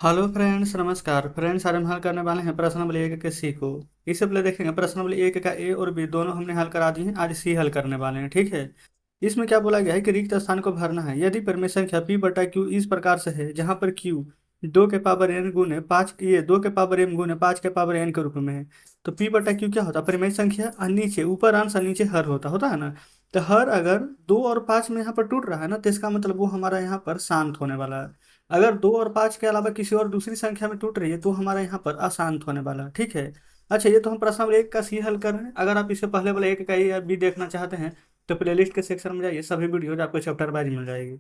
Hello friends, नमस्कार friends. आज हम हल करने वाले हैं प्रश्न नंबर 1 के सी को। इससे पहले देखेंगे प्रश्न नंबर 1 का ए और बी दोनों हमने हल करा दिए हैं। आज सी हल करने वाले हैं, ठीक है। इसमें क्या बोला गया है कि रिक्त स्थान को भरना है यदि परिमेय संख्या पी बटा क्यू इस प्रकार से है, जहां पर क्यू 2 के पावर n गुने 5, ये 2 के पावर m गुने 5 के पावर n के रूप में है। तो पी बटा क्यू क्या होता है? परिमेय संख्या और नीचे ऊपर अंश और नीचे हर होता है ना। तो हर अगर 2 और 5 में यहाँ पर टूट रहा है ना, तो इसका मतलब वो हमारा यहाँ पर शांत होने वाला है। अगर 2 और 5 के अलावा किसी और दूसरी संख्या में टूट रही है तो हमारा यहाँ पर अशांत होने वाला है, ठीक है। अच्छा, ये तो हम प्रश्न नंबर 1 का सी हल कर रहे हैं। अगर आप इससे पहले वाले 1 का ए या बी देखना चाहते हैं तो प्लेलिस्ट के सेक्शन में जाइए, सभी वीडियोज आपको चैप्टर वाइज मिल जाएगी।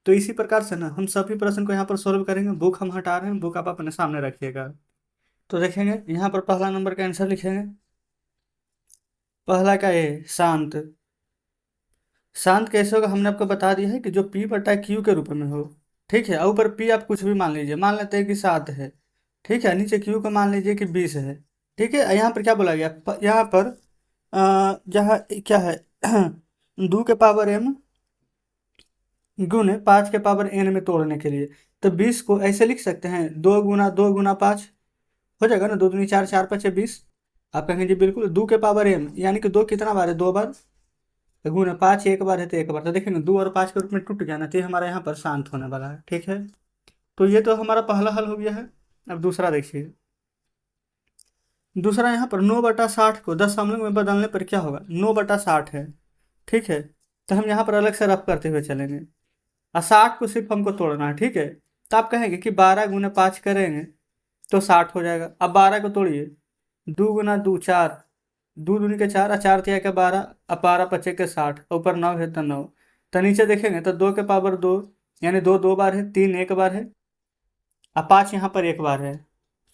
तो इसी प्रकार से ना हम सभी प्रश्न को यहाँ पर सोल्व करेंगे। बुक हम हटा रहे हैं, बुक आप अपने सामने रखिएगा। तो देखेंगे यहाँ पर पहला नंबर का आंसर लिखेंगे। पहला का ए शांत। शांत कैसे होगा हमने आपको बता दिया है कि जो पी बटा क्यू के रूप में हो, ठीक है। और ऊपर पी आप कुछ भी मान लीजिए, मान लेते हैं कि 7 है, ठीक है। नीचे क्यू को मान लीजिए कि 20 है, ठीक है। यहाँ पर क्या बोला गया? यहाँ पर जहाँ क्या है 2 के पावर m गुने 5 के पावर n में तोड़ने के लिए, तो 20 को ऐसे लिख सकते हैं 2 गुना 2 गुना 5 हो जाएगा ना। 2 दूनी 4, 4 5 20। आप कहेंगे जी बिल्कुल 2 के पावर m यानी कि 2 कितना बार है? 2 बार। तो गुना 5 एक बार है तो एक बार। तो देखेंगे 2 और 5 के रूप में टूट गया ना, तो ये हमारा यहाँ पर शांत होने वाला है, ठीक है। तो ये तो हमारा पहला हल हो गया है। अब दूसरा देखिए। दूसरा यहाँ पर 9/60 को 10 समूह में बदलने पर क्या होगा? 9/60 है, ठीक है। तो हम यहाँ पर अलग से रफ करते हुए चलेंगे और 60 को सिर्फ हमको तोड़ना है, ठीक है। तो आप कहेंगे कि 12 गुना 5 करेंगे तो 60 हो जाएगा। अब 12 को तोड़िए। 2 गुना 2 4, 2 दूनी के 4 और 4 तिया के 12, अब 12 5 के 60, ऊपर 9 है तो 9। तो नीचे देखेंगे तो 2 के पावर 2 यानी 2 2 बार है, 3 एक बार है, अब 5 यहाँ पर एक बार है।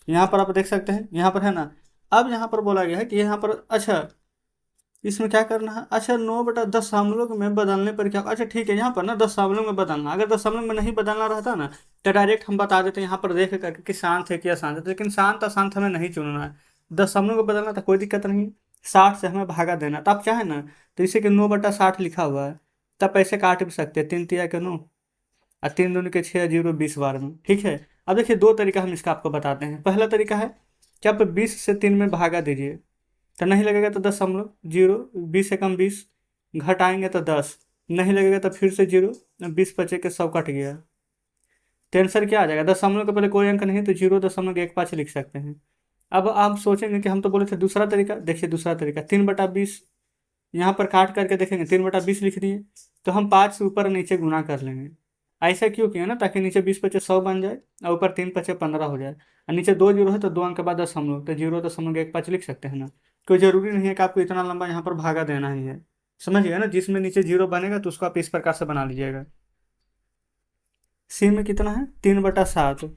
यहाँ पर आप देख सकते हैं, यहाँ पर है ना। अब यहाँ पर बोला गया है कि यहाँ पर अच्छा इसमें क्या करना है? अच्छा 9/10 दशमलव में बदलने पर क्या? अच्छा ठीक है, यहाँ पर ना दशमलव में बदलना। अगर दशमलव में नहीं बदलना रहता ना तो डायरेक्ट हम बता देते यहाँ पर देख करके कि शांत है कि अशांत है। लेकिन शांत अशांत हमें नहीं चुनना है, दशमलव में बदलना था, कोई दिक्कत नहीं। 60 से हमें भागा देना, तो आप चाहें ना तो इसे कि 9/60 लिखा हुआ है, तब ऐसे काट भी सकते हैं। 3 तिया के 9 और 3 दूनी के 6, 0 20 बार में, ठीक है। अब देखिए दो तरीका हम इसका आपको बताते हैं। पहला तरीका है कि आप 20 से 3 में भागा दीजिए, तो नहीं लगेगा तो 10 0, 20 से कम 20, घटाएंगे तो 10, नहीं लगेगा तो फिर से 0, 20 बचे के 100 कट गया। तो आंसर क्या आ जाएगा? दशमलव के पहले कोई अंक नहीं तो 0.15 लिख सकते हैं। अब आप सोचेंगे कि हम तो बोले थे दूसरा तरीका। देखिए दूसरा तरीका 3/20, यहाँ पर काट करके देखेंगे 3/20 लिख दिए, तो हम 5 से ऊपर और नीचे गुना कर लेंगे। ऐसा क्यों किया ना, ताकि नीचे 20 बचे 100 बन जाए और ऊपर 3 5 15 हो जाए। और नीचे 2 जीरो है तो 2 अंक के बाद दशमलव, तो 0.15 लिख सकते हैं ना। कोई जरूरी नहीं है कि आपको इतना लंबा यहाँ पर भागा देना ही है, समझ गए ना। जिसमें नीचे 0 बनेगा तो उसको आप इस प्रकार से बना लीजिएगा। सी में कितना है? 3/7।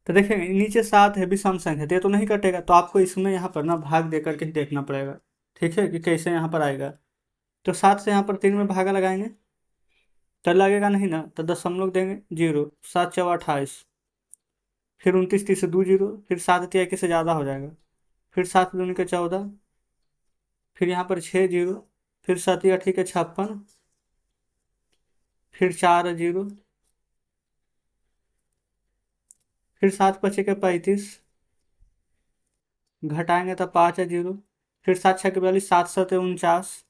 तो देखेंगे नीचे 7 है, विषम संख्या है, तो ये तो नहीं कटेगा। तो आपको इसमें यहाँ पर ना भाग दे करके ही देखना पड़ेगा, ठीक है, कि कैसे यहाँ पर आएगा। तो 7 से यहाँ पर 3 में भागा लगाएंगे तो लगेगा नहीं ना, तो दशमलव देंगे 0, 7 × 4 = 28, फिर 29 30 से 2 0, फिर 7 तिया के से ज़्यादा हो जाएगा, फिर 7 दूनी के 14, फिर यहाँ पर 6 0, फिर 7 या ठीक है 56, फिर 4 0, फिर 7 5 के 35, घटाएंगे तो 5 0, फिर 7 6 के 42, 7 7 49,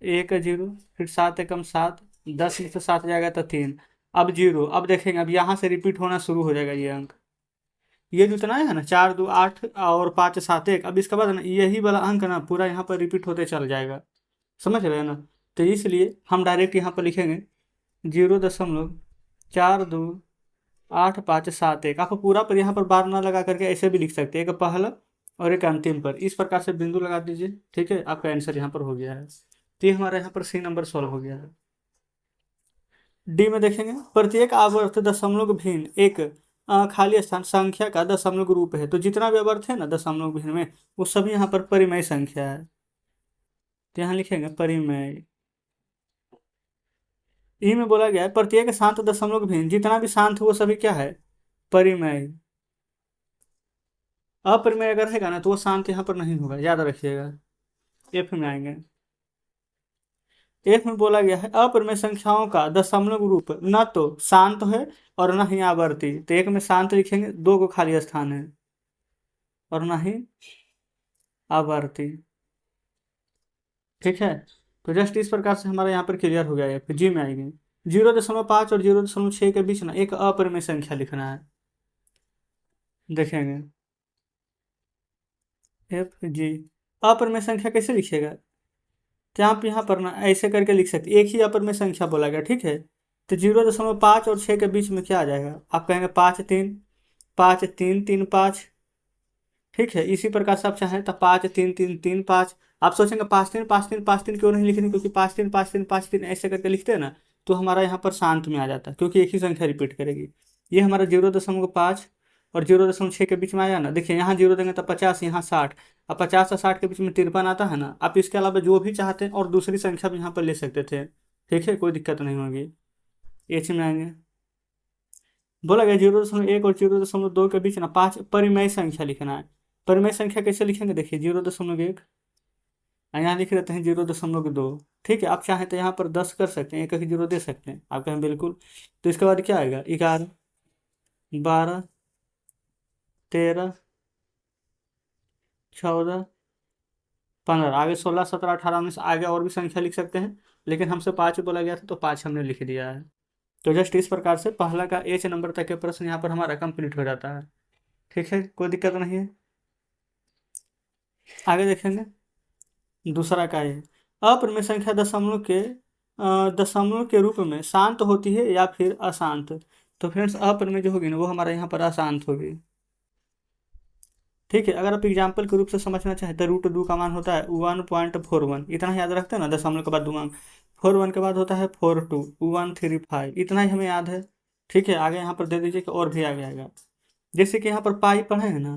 1 0, फिर 7 एकम 7, 10 में से 7 जाएगा तो 3, अब 0। अब देखेंगे अब यहाँ से रिपीट होना शुरू हो जाएगा ये अंक। ये जो इतना है ना 4 2 8 और 5 7 1, अब इसके बाद ना यही वाला अंक ना पूरा यहाँ पर रिपीट होते चल जाएगा, समझ रहे हैं ना। तो इसलिए हम डायरेक्ट यहाँ पर लिखेंगे 0.428571। आप पूरा पर यहाँ पर बार ना लगा करके ऐसे भी लिख सकते हैं, एक पहला और एक अंतिम पर, इस प्रकार से बिंदु लगा दीजिए, ठीक है। आपका आंसर यहाँ पर हो गया है। तो ये हमारा यहाँ पर सी नंबर सॉल्व हो गया है। डी में देखेंगे प्रत्येक आवर्त दशमलव भिन्न एक खाली स्थान संख्या का दशमलव रूप है। तो जितना भी आवर्त है ना दशमलव भिन्न में, वो सभी यहाँ पर परिमेय संख्या है। तो यहाँ लिखेंगे परिमेय। ई में बोला गया है प्रत्येक शांत दशमलव भिन्न, जितना भी शांत है वो सभी क्या है? परिमेय। अपरिमेय अगर रहेगा ना तो वो शांत यहाँ पर नहीं होगा, याद रखिएगा। एफ में आएंगे। एफ में बोला गया है अपरिमेय संख्याओं का दशमलव रूप न तो शांत है और ना ही आवर्ती। तो एक में शांत लिखेंगे, दो को खाली स्थान है, और ना ही आवर्ती। ठीक है, तो जस्ट इस प्रकार से हमारा यहाँ पर क्लियर हो गया है। फिर जी में आएंगे, 0.5 और 0.6 के बीच ना एक अपरिमेय संख्या लिखना है। देखेंगे एफ जी, अपरिमेय संख्या कैसे लिखिएगा, तो आप यहाँ पर ना ऐसे करके लिख सकते, एक ही अपरिमेय संख्या बोला गया, ठीक है। तो 0.5 और 6 के बीच में क्या आ जाएगा, आप कहेंगे 5 3, 5 3 3 5। ठीक है, इसी प्रकार से आप चाहें तो 5 3 3 3 5। आप सोचेंगे 5 3 5 3 5 3 क्यों नहीं लिखनी, क्योंकि 5 3 5 3 5 3 ऐसे करके लिखते हैं ना, तो हमारा यहाँ पर शांत में आ जाता है, क्योंकि एक ही संख्या रिपीट करेगी। ये हमारा 0.5 और 0.6 के बीच में आया ना, देखिए यहाँ 0 देंगे तो 50, यहाँ 60। अब 50 और 60 के बीच में 53 आता है ना। आप इसके अलावा जो भी चाहते हैं और दूसरी संख्या भी यहाँ पर ले सकते थे। ठीक है, कोई दिक्कत नहीं होगी। एच में आएंगे, बोला गया 0.1 और 0.2 के बीच ना 5 परिमेय संख्या लिखना है। परिमेय संख्या कैसे लिखेंगे, देखिए 0.1, यहाँ लिख देते हैं 0.2। ठीक है, आप चाहें तो यहाँ पर 10 कर सकते हैं, एक एक जीरो दे सकते हैं, आप कहें बिल्कुल। तो इसके बाद क्या आएगा, 11 12 13 14 15, आगे 16 17 18 19, आगे और भी संख्या लिख सकते हैं, लेकिन हमसे 5 बोला गया था तो 5 हमने लिख दिया है। तो जस्ट इस प्रकार से पहला का एच नंबर तक के प्रश्न यहाँ पर हमारा कंप्लीट हो जाता है। ठीक है, कोई दिक्कत नहीं है। आगे देखेंगे दूसरा का है, अपरिमेय संख्या दशमलव के रूप में शांत होती है या फिर अशांत। तो फ्रेंड्स अपरिमेय जो होगी ना वो हमारे यहाँ पर अशांत होगी। ठीक है, अगर आप एग्जाम्पल के रूप से समझना चाहें तो √2 का मान होता है 1.41, इतना ही याद रखते हैं ना, दशमलव के बाद 2 41 के बाद होता है 42 135, इतना ही हमें याद है। ठीक है, आगे यहाँ पर दे दीजिए कि और भी आगे आएगा। जैसे कि यहाँ पर पाई पढ़े हैं ना,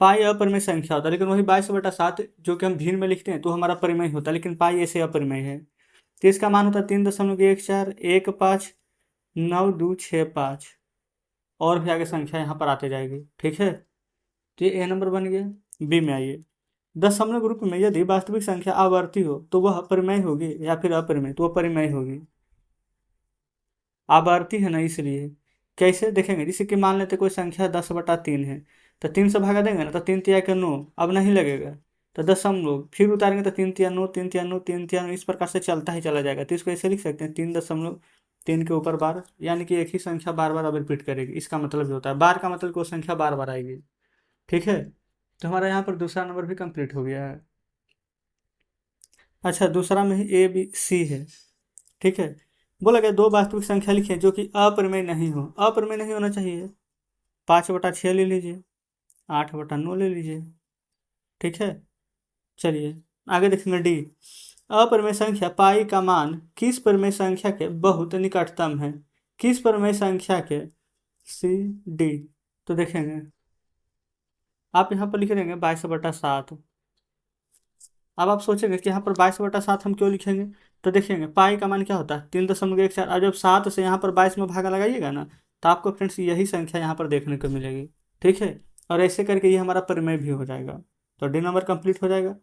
पाई अपरिमेय संख्या होता है, लेकिन वही 22/7 जो कि हम भिन्न में लिखते हैं तो हमारा परिमेय होता है, लेकिन पाई ऐसे अपरिमेय है। तो इसका मान होता है 3.14159265, और भी आगे संख्या यहाँ पर आते जाएगी। ठीक है, तो ये ए नंबर बन गया। बी में आइए, दशमलव ग्रुप में यदि वास्तविक संख्या आवर्ती हो तो वह परिमेय होगी या फिर अपरिमेय, तो वह परिमेय होगी। आवर्ती है ना, इसलिए कैसे देखेंगे, जैसे कि मान लेते कोई संख्या 10/3 है, तो 3 से भागा देंगे ना तो 3 तिया के 9, अब नहीं लगेगा। तो दशमलव फिर उतारेंगे तो 3 तिया 9 3 तिया 9 3 तिया 9, इस प्रकार से चलता ही चला जाएगा। तो इसको ऐसे लिख सकते हैं 3.3 के ऊपर बार, यानी कि एक ही संख्या बार बार अब रिपीट करेगी। इसका मतलब जो होता है बार का मतलब कोई संख्या बार बार आएगी। ठीक है, तो हमारा यहाँ पर दूसरा नंबर भी कंप्लीट हो गया है। अच्छा, दूसरा में ही ए बी सी है। ठीक है, बोला गया दो वास्तविक संख्या लिखिए जो कि अपरिमेय नहीं हो। अपरिमेय नहीं होना चाहिए, 5/6 ले लीजिए, 8/9 ले लीजिए। ठीक है, चलिए आगे देखेंगे डी, अपरिमेय संख्या पाई का मान किस परिमेय संख्या के बहुत निकटतम है, किस परिमेय संख्या के, सी डी। तो देखेंगे आप यहाँ पर लिख देंगे 22/7। अब आप सोचेंगे कि यहाँ पर 22/7 हम क्यों लिखेंगे, तो देखेंगे पाई का मान क्या होता है 3.14, और जब 7 से यहाँ पर 22 में भागा लगाइएगा ना, तो आपको फ्रेंड्स यही संख्या यहाँ पर देखने को मिलेगी। ठीक है, और ऐसे करके ये हमारा परिमेय भी हो जाएगा। तो डी नंबर कंप्लीट हो जाएगा।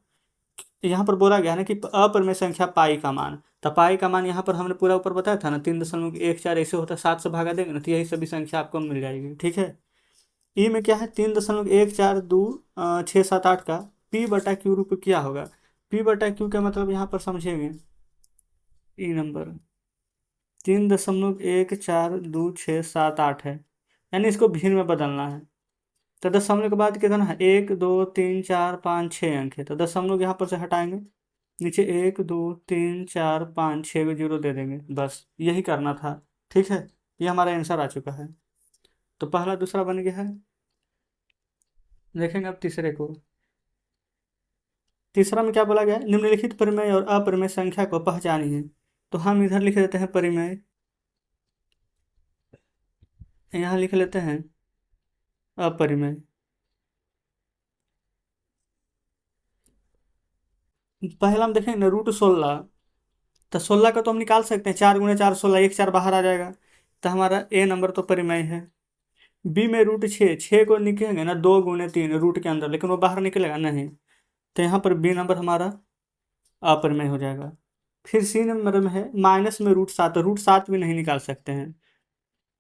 यहाँ पर बोला गया ना कि अपरिमेय संख्या पाई का मान, तो पाई का मान यहाँ पर हमने पूरा ऊपर बताया था ना 3.14, ऐसे होता है 7 से भागा देंगे ना तो यही सभी संख्या आपको मिल जाएगी। ठीक है, ई में क्या है 3.142 6 7 8 का P/Q रूप क्या होगा। P/Q का मतलब यहाँ पर समझेंगे, ई नंबर 3.142 6 7 8 है, यानी इसको भिन्न में बदलना है। तो दशमलव के बाद कितना है 1 2 3 4 5 6 अंक है, तो दशमलव यहाँ पर से हटाएंगे, नीचे 1 2 3 4 5 6 को जीरो दे देंगे, बस यही करना था। ठीक है, ये हमारा आंसर आ चुका है। तो पहला दूसरा बन गया है। देखेंगे अब तीसरे को, तीसरा में क्या बोला गया है, निम्नलिखित परिमेय और अपरिमेय संख्या को पहचानिए। तो हम इधर लिख देते हैं परिमेय, यहाँ लिख लेते हैं अपरिमेय। पहला हम देखेंगे ना √16, तो 16 का तो हम निकाल सकते हैं, 4 × 4 16, एक 4 बाहर आ जाएगा, तो हमारा ए नंबर तो परिमेय है। बी में √6, 6 को निकलेंगे ना 2 × 3 रूट के अंदर, लेकिन वो बाहर निकलेगा नहीं, तो यहाँ पर बी नंबर हमारा अपरिमेय हो जाएगा। फिर सी नंबर में है माइनस में √7, √7 भी नहीं निकाल सकते हैं।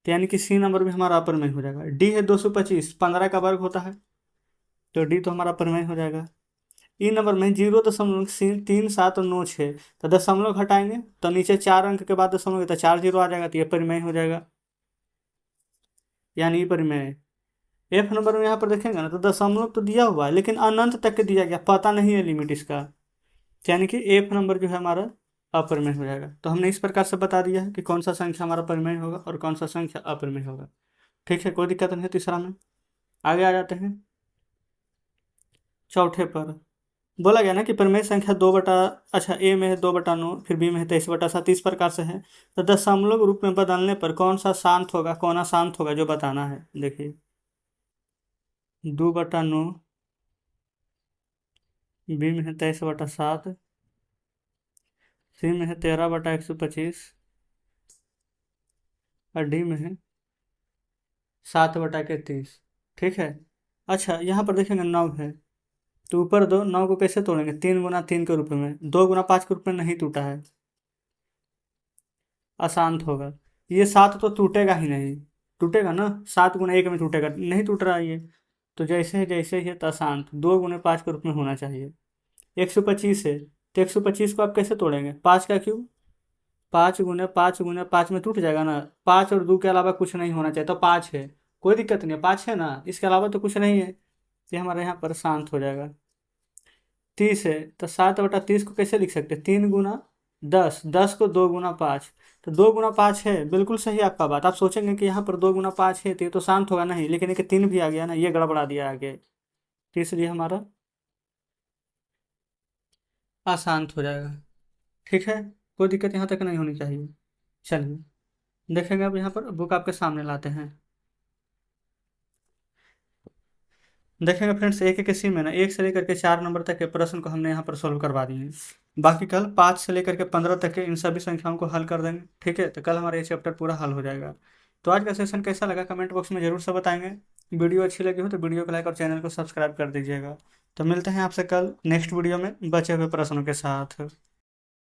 तो यानी कि सी नंबर भी हमारा अपर में हो जाएगा। डी है 225, 15 का वर्ग होता है, तो डी तो हमारा अपर में हो जाएगा। ई नंबर में 0.379 तो दशमलव घटाएंगे तो नीचे 4 अंक के बाद दशमलव तो 4 जीरो आ जाएगा, तो ये परिमेय हो जाएगा, यानी परिमेय। एफ नंबर में यहाँ पर देखेंगे ना तो दशमलव तो दिया हुआ है लेकिन अनंत तक के दिया गया, पता नहीं है लिमिट इसका, यानी कि एफ नंबर जो है हमारा अपरिमेय हो जाएगा। तो हमने इस प्रकार से बता दिया है कि कौन सा संख्या हमारा परिमेय होगा और कौन सा संख्या अपरिमेय होगा। ठीक है, कोई दिक्कत नहीं है तीसरा में। आगे आ जाते हैं चौथे पर। बोला गया ना कि परिमेय संख्या 2 बटा, अच्छा ए में है 2/9, फिर बी में है 23/7, इस प्रकार से है। तो दशमलव रूप में बदलने पर कौन सा शांत होगा कौन अशांत होगा जो बताना है। देखिए 2/9, बी में है 23/7, सी में है 13/125 और डी में है 7/31। ठीक है। अच्छा यहाँ पर देखेंगे 9 है, तो ऊपर दो 9 को कैसे तोड़ेंगे, 3 × 3 के रूप में, 2 × 5 के रूप में नहीं टूटा है, अशांत होगा। ये 7 तो टूटेगा ही नहीं, टूटेगा ना, 7 × 1 में टूटेगा, नहीं टूट रहा है ये, तो जैसे ही है तो अशांत 2 × 5 के रूप में होना चाहिए। 125 है, तो 125 को आप कैसे तोड़ेंगे, 5 का क्यूब, 5 × 5 × 5 में टूट जाएगा ना, 5 और 2 के अलावा कुछ नहीं होना चाहिए, तो 5 है, कोई दिक्कत नहीं है, 5 है ना, इसके अलावा तो कुछ नहीं है, ये हमारे यहाँ पर शांत हो जाएगा। 30 है, तो 7/30 को कैसे लिख सकते हैं, 3 × 10, 10 को 2 × 5, तो 2 × 5 है, बिल्कुल सही आपका बात। आप सोचेंगे कि यहाँ पर 2 × 5 है तो ये तो शांत होगा नहीं, लेकिन एक 3 भी आ गया ना, ये गड़बड़ा दिया आगे, तो इसलिए हमारा अशांत हो जाएगा। ठीक है, कोई दिक्कत यहाँ तक नहीं होनी चाहिए। चलिए देखेंगे, अब यहाँ पर बुक आपके सामने लाते हैं। देखेंगे फ्रेंड्स, एक एक सी में ना 1 से लेकर के 4 नंबर तक के प्रश्न को हमने यहाँ पर सोल्व करवा दिए हैं। बाकी कल 5 से लेकर के 15 तक के इन सभी संख्याओं को हल कर देंगे। ठीक है, तो कल हमारा ये चैप्टर पूरा हल हो जाएगा। तो आज का सेशन कैसा लगा कमेंट बॉक्स में जरूर से बताएंगे। वीडियो अच्छी लगी हो तो वीडियो को लाइक और चैनल को सब्सक्राइब कर दीजिएगा। तो मिलते हैं आपसे कल नेक्स्ट वीडियो में बचे हुए प्रश्नों के साथ।